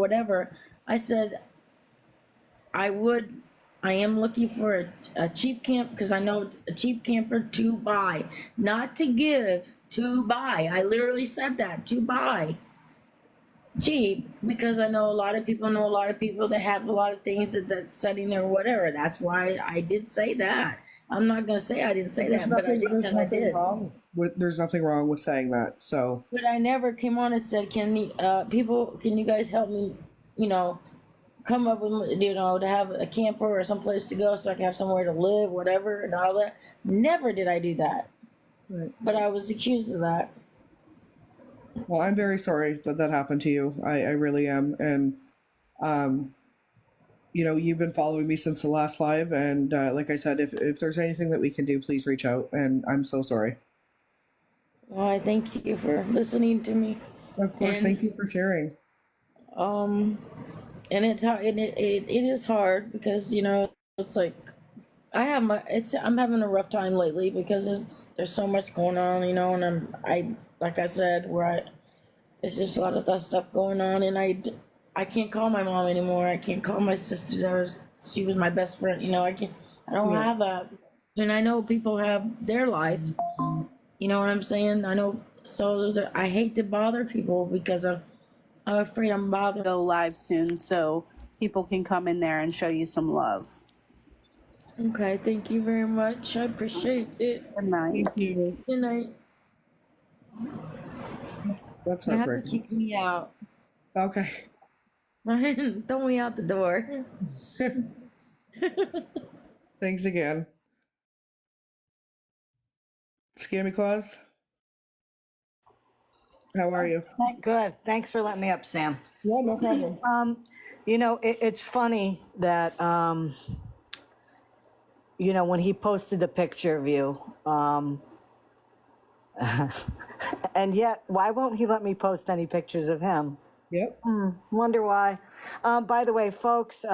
whatever. I said, I am looking for a cheap camp because I know a cheap camper to buy, not to give, to buy. I literally said that, to buy cheap, because I know a lot of people that have a lot of things that's setting there or whatever. That's why I did say that. I'm not gonna say I didn't say that, but I did There's because I nothing did. wrong with there's nothing wrong with saying that. So But I never came on and said, can you guys help me, you know, come up with, to have a camper or someplace to go so I can have somewhere to live, whatever, and all that. Never did I do that. right. But I was accused of that. Well, I'm very sorry that that happened to you. I really am. And um, you've been following me since the last live, and like I said, if there's anything that we can do, please reach out. And I'm so sorry. Well, I thank you for listening to me. Of course, And thank you for sharing. um and it's hard, and it is hard because it's like I'm having a rough time lately because there's so much going on, and I like I said, it's just a lot of that stuff going on, and I can't call my mom anymore. I can't call my sister. She was my best friend. I don't Yeah. have that. And I know people have their life. You know what I'm saying? I know. So I hate to bother people because I'm afraid I'm bothering. Go live soon so people can come in there and show you some love. Okay, thank you very much. I appreciate it. Good night. Thank you. Good night. That's You have to heartbreaking. kick me out. Okay. Throw me out the door. Thanks again. Scammy Claus, how are you? Good. Thanks for letting me up, Sam. Yeah, no problem. It's funny that, when he posted the picture of you, and yet, why won't he let me post any pictures of him? Yep. Wonder why. By the way, folks,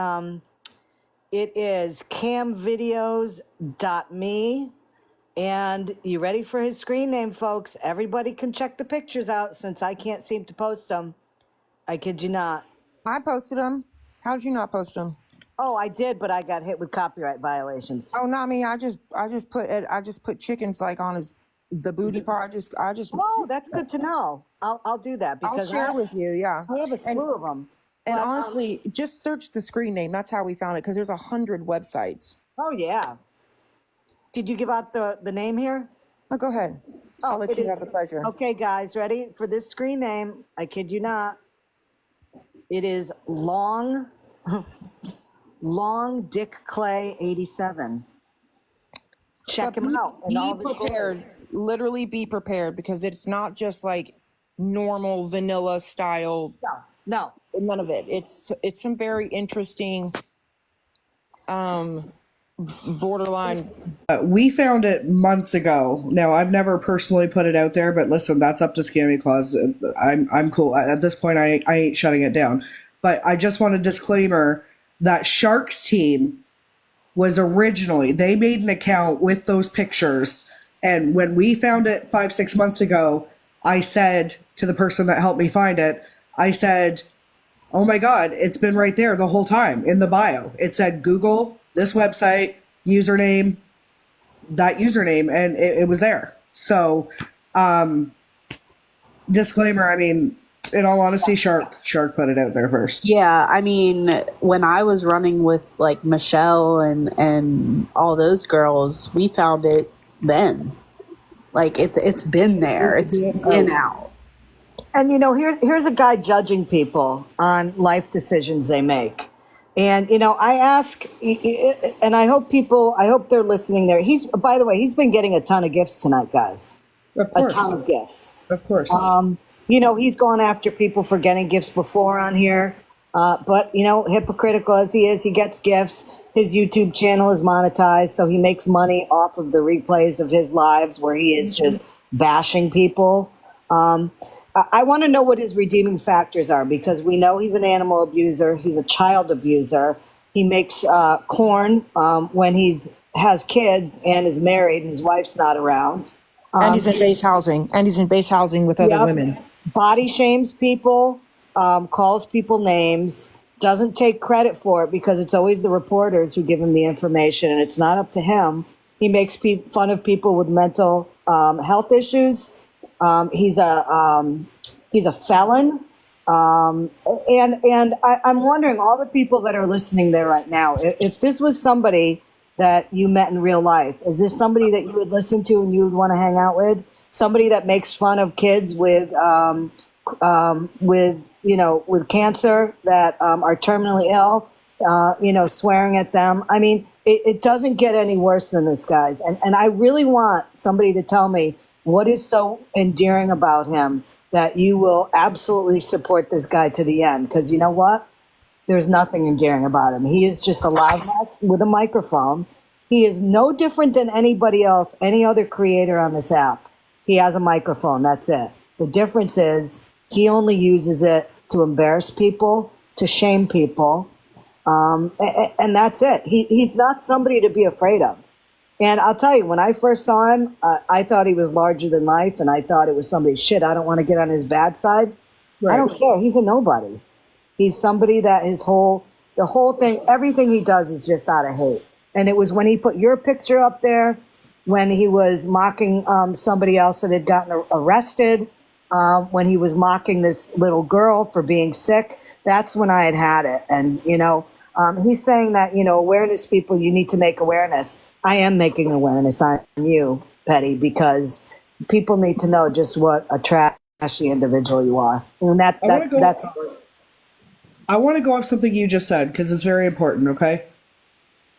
it is camvideos.me. And you ready for his screen name, folks? Everybody can check the pictures out since I can't seem to post them. I kid you not. I posted them. How did you not post them? Oh, I did, but I got hit with copyright violations. Oh, not me. I just put chickens like on the booty part. I just Oh, that's good to know. I'll do that I'll because share with you. Yeah. I have a slew of them. And But, honestly, just search the screen name. That's how we found it because there's 100 websites. oh yeah. Did you give out the name here? Oh, go ahead. I'll let it you is- have the pleasure. Okay, guys, ready for this screen name? I kid you not. It is Long Dick Clay 87. Check But him out. Be And all prepared. Literally be prepared because it's not just like normal vanilla style. No. None of it. It's some very interesting borderline. We found it months ago. Now, I've never personally put it out there, but listen, that's up to Scammy Claus. I'm cool. At this point, I ain't shutting it down. But I just want a disclaimer that Sharks team was originally, they made an account with those pictures. And when we found it 5-6 months ago, I said to the person that helped me find it, I said, oh my God, it's been right there the whole time in the bio. It said Google this website, username, that username, and it was there. So, disclaimer, I mean, in all honesty, Shark put it out there first. Yeah, I mean, when I was running with like Michelle and all those girls, we found it then. Like it's been there. It's been out. And here's a guy judging people on life decisions they make. And I ask, and I hope they're listening there. By the way, he's been getting a ton of gifts tonight, guys. Of course. A ton of gifts. Of course. He's gone after people for getting gifts before on here. But hypocritical as he is, he gets gifts. His YouTube channel is monetized, so he makes money off of the replays of his lives where he is just bashing people. I want to know what his redeeming factors are because we know he's an animal abuser. He's a child abuser. He makes corn when has kids and is married and his wife's not around. And he's in base housing. And he's in base housing with other women. Body shames people. calls people names, doesn't take credit for it because it's always the reporters who give him the information and it's not up to him. He makes fun of people with mental health issues. He's a felon. I'm wondering, all the people that are listening there right now, if this was somebody that you met in real life, is this somebody that you would listen to and you would want to hang out with? Somebody that makes fun of kids with cancer that are terminally ill, swearing at them. I mean, it doesn't get any worse than this, guys. And I really want somebody to tell me what is so endearing about him that you will absolutely support this guy to the end. Because you know what? There's nothing endearing about him. He is just a loudmouth with a microphone. He is no different than anybody else, any other creator on this app. He has a microphone. That's it. The difference is he only uses it to embarrass people, to shame people. And that's it. He's not somebody to be afraid of. And I'll tell you, when I first saw him, I thought he was larger than life, and I thought it was somebody, shit, I don't want to get on his bad side. Right. I don't care. He's a nobody. He's somebody that the whole thing, everything he does is just out of hate. And it was when he put your picture up there, when he was mocking somebody else that had gotten arrested, when he was mocking this little girl for being sick, that's when I had it. And, he's saying that, awareness people, you need to make awareness. I am making awareness on you, Petty, because people need to know just what a trashy individual you are. And that's I want to go off something you just said because it's very important, okay?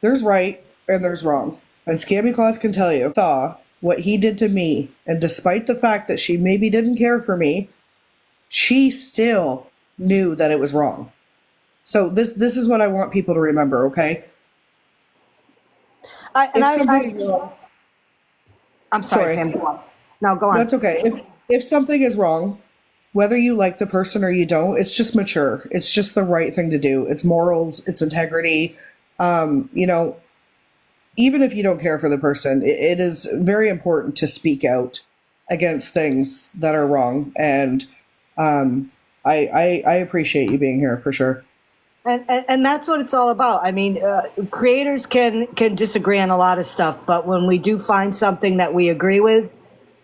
There's right and there's wrong. And Scammy Claus can tell you, saw what he did to me, and despite the fact that she maybe didn't care for me, she still knew that it was wrong. So this is what I want people to remember, okay? I'm sorry, Sam. Go on. No, go on. That's okay. If something is wrong, whether you like the person or you don't, it's just mature. It's just the right thing to do. It's morals. It's integrity. Even if you don't care for the person, it is very important to speak out against things that are wrong. And I appreciate you being here for sure. And that's what it's all about. I mean, creators can disagree on a lot of stuff, but when we do find something that we agree with,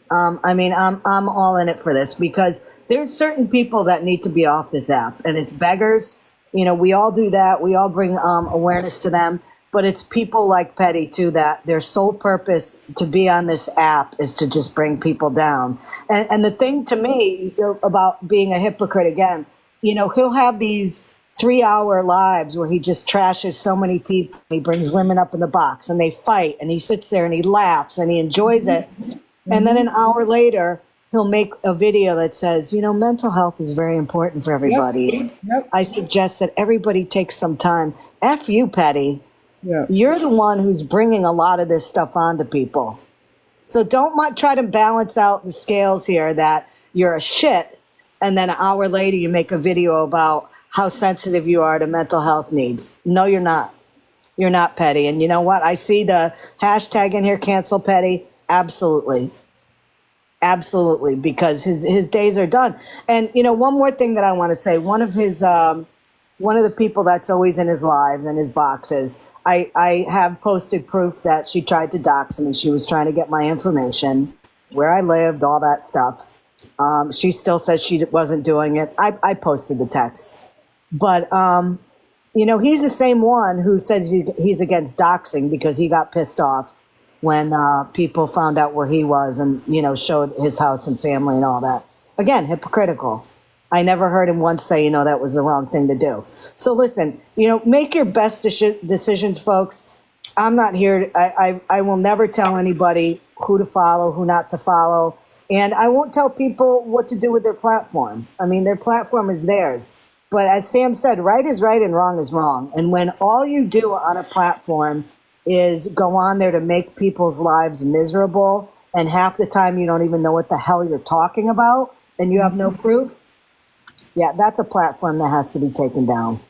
I'm all in it for this, because there's certain people that need to be off this app, and it's beggars. We all do that. We all bring awareness to them, but it's people like Petty too, that their sole purpose to be on this app is to just bring people down. And the thing to me about being a hypocrite again, he'll have these 3-hour lives where he just trashes so many people. He brings women up in the box and they fight, and he sits there and he laughs and he enjoys it. And then an hour later, he'll make a video that says, mental health is very important for everybody. Yep. I suggest that everybody take some time. F you, Petty. Yep. You're the one who's bringing a lot of this stuff onto people. So don't try to balance out the scales here that you're a shit, and then an hour later you make a video about how sensitive you are to mental health needs. No, you're not. You're not, Petty. And you know what? I see the hashtag in here, cancel Petty. Absolutely. Absolutely. Because his days are done. And, one more thing that I want to say. One of the people that's always in his lives and his boxes, I have posted proof that she tried to dox me. She was trying to get my information, where I lived, all that stuff. She still says she wasn't doing it. I posted the texts. But, he's the same one who says he's against doxing because he got pissed off when people found out where he was and, showed his house and family and all that. Again, hypocritical. I never heard him once say, that was the wrong thing to do. So listen, make your best decisions, folks. I'm not here. I will never tell anybody who to follow, who not to follow. And I won't tell people what to do with their platform. I mean, their platform is theirs. But as Sam said, right is right and wrong is wrong. And when all you do on a platform is go on there to make people's lives miserable, and half the time you don't even know what the hell you're talking about, and you have no proof, yeah, that's a platform that has to be taken down.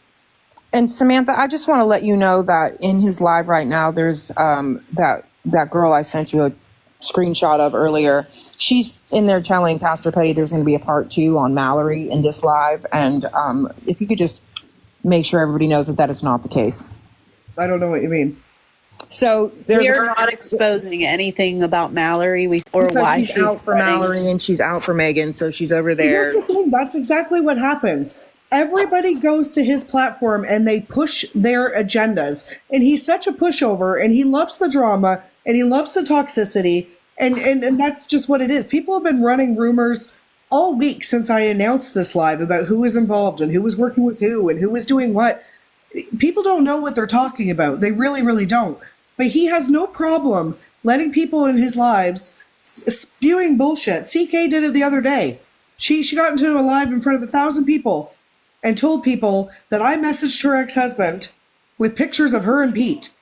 And Samantha, I just want to let you know that in his live right now, there's that girl I sent you screenshot of earlier, she's in there telling Pastor Petty there's going to be a part 2 on Mallory in this live. And if you could just make sure everybody knows that that is not the case. I don't know what you mean. So there's We are not exposing anything about Mallory or because why she's out for spreading. Mallory and she's out for Megan, so she's over there. Here's the thing. That's exactly what happens. Everybody goes to his platform and they push their agendas. And he's such a pushover and he loves the drama and he loves the toxicity. And that's just what it is. People have been running rumors all week since I announced this live about who was involved and who was working with who and who was doing what. People don't know what they're talking about. They really, really don't. But he has no problem letting people in his lives spewing bullshit. CK did it the other day. She got into a live in front of 1,000 people and told people that I messaged her ex-husband with pictures of her and Pete.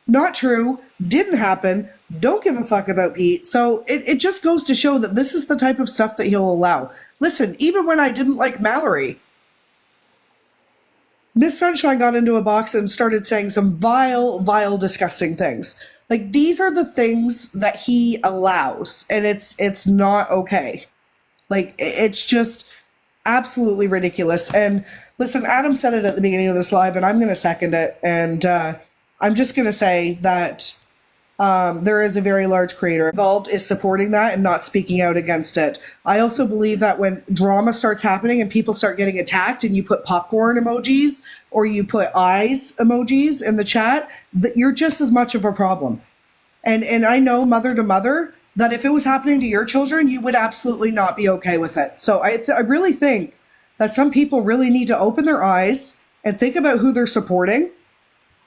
Not true. Didn't happen. Don't give a fuck about Pete. So it just goes to show that this is the type of stuff that he'll allow. Listen, even when I didn't like Mallory, Miss Sunshine got into a box and started saying some vile, vile, disgusting things. Like, these are the things that he allows, and it's not okay. Like, it's just absolutely ridiculous. And listen, Adam said it at the beginning of this live, and I'm going to second it. And I'm just going to say that there is a very large creator involved is supporting that and not speaking out against it. I also believe that when drama starts happening and people start getting attacked and you put popcorn emojis or you put eyes emojis in the chat, that you're just as much of a problem. And I know mother to mother that if it was happening to your children, you would absolutely not be okay with it. So I really think that some people really need to open their eyes and think about who they're supporting.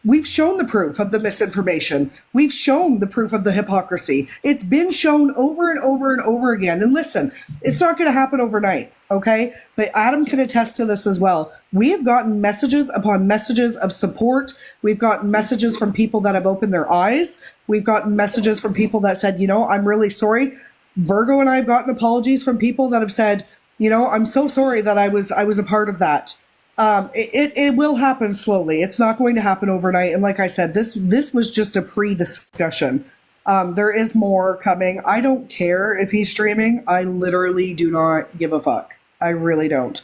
We've shown the proof of the misinformation. We've shown the proof of the hypocrisy. It's been shown over and over and over again. And listen, it's not going to happen overnight, okay? But Adam can attest to this as well. We have gotten messages upon messages of support. We've gotten messages from people that have opened their eyes. We've gotten messages from people that said, you know, I'm really sorry. Virgo and I have gotten apologies from people that have said, you know, I'm so sorry that I was a part of that. It will happen slowly. It's not going to happen overnight. And like I said, this was just a pre-discussion. There is more coming. I don't care if he's streaming. I literally do not give a fuck. I really don't.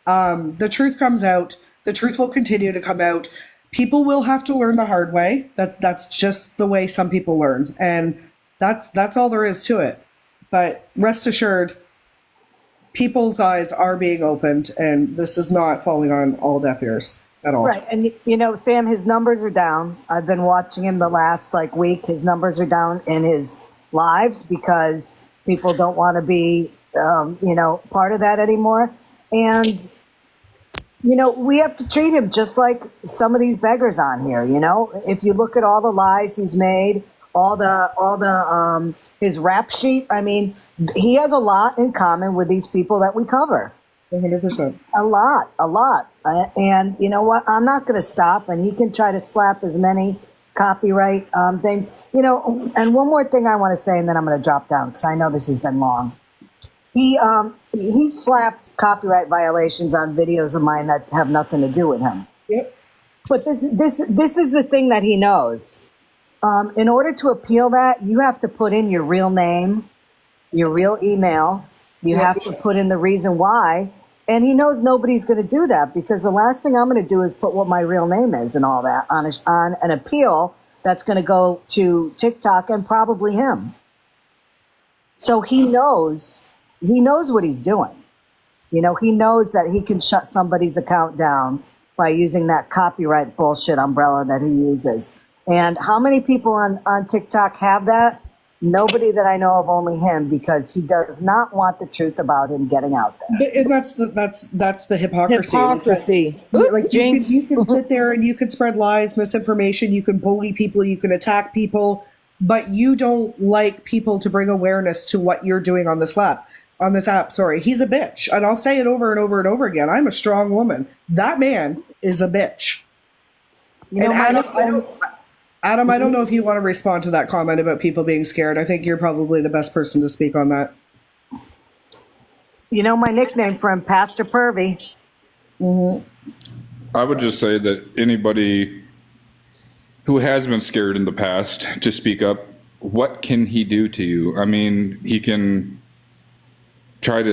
The truth comes out. The truth will continue to come out. People will have to learn the hard way. That's just the way some people learn. And that's all there is to it. But rest assured, people's eyes are being opened, and this is not falling on all deaf ears at all. Right. And, you know, Sam, his numbers are down. I've been watching him the last week. His numbers are down in his lives because people don't want to be, part of that anymore. And, you know, we have to treat him just like some of these beggars on here. You know, if you look at all the lies he's made, all the his rap sheet, I mean, he has a lot in common with these people that we cover. 100%. A lot. And you know what? I'm not going to stop. And he can try to slap as many copyright things. You know, and one more thing I want to say, and then I'm going to drop down because I know this has been long. He slapped copyright violations on videos of mine that have nothing to do with him. Yep. But this is the thing that he knows. In order to appeal that, you have to put in your real name, your real email. You have to put in the reason why. And he knows nobody's going to do that because the last thing I'm going to do is put what my real name is and all that on an appeal that's going to go to TikTok and probably him. So he knows what he's doing. You know, he knows that he can shut somebody's account down by using that copyright bullshit umbrella that he uses. And how many people on TikTok have that? Nobody that I know of, only him, because he does not want the truth about him getting out there. And that's the hypocrisy. Hypocrisy. Like Jinx. you can sit there and you can spread lies, misinformation, you can bully people, you can attack people, but you don't like people to bring awareness to what you're doing on this app. He's a bitch. And I'll say it over and over and over again. I'm a strong woman. That man is a bitch. You know, and Adam, I don't know if you want to respond to that comment about people being scared. I think you're probably the best person to speak on that. You know my nickname for him, Pastor Pervy. Mm-hmm. I would just say that anybody who has been scared in the past to speak up what can he do to you? I mean, he can try to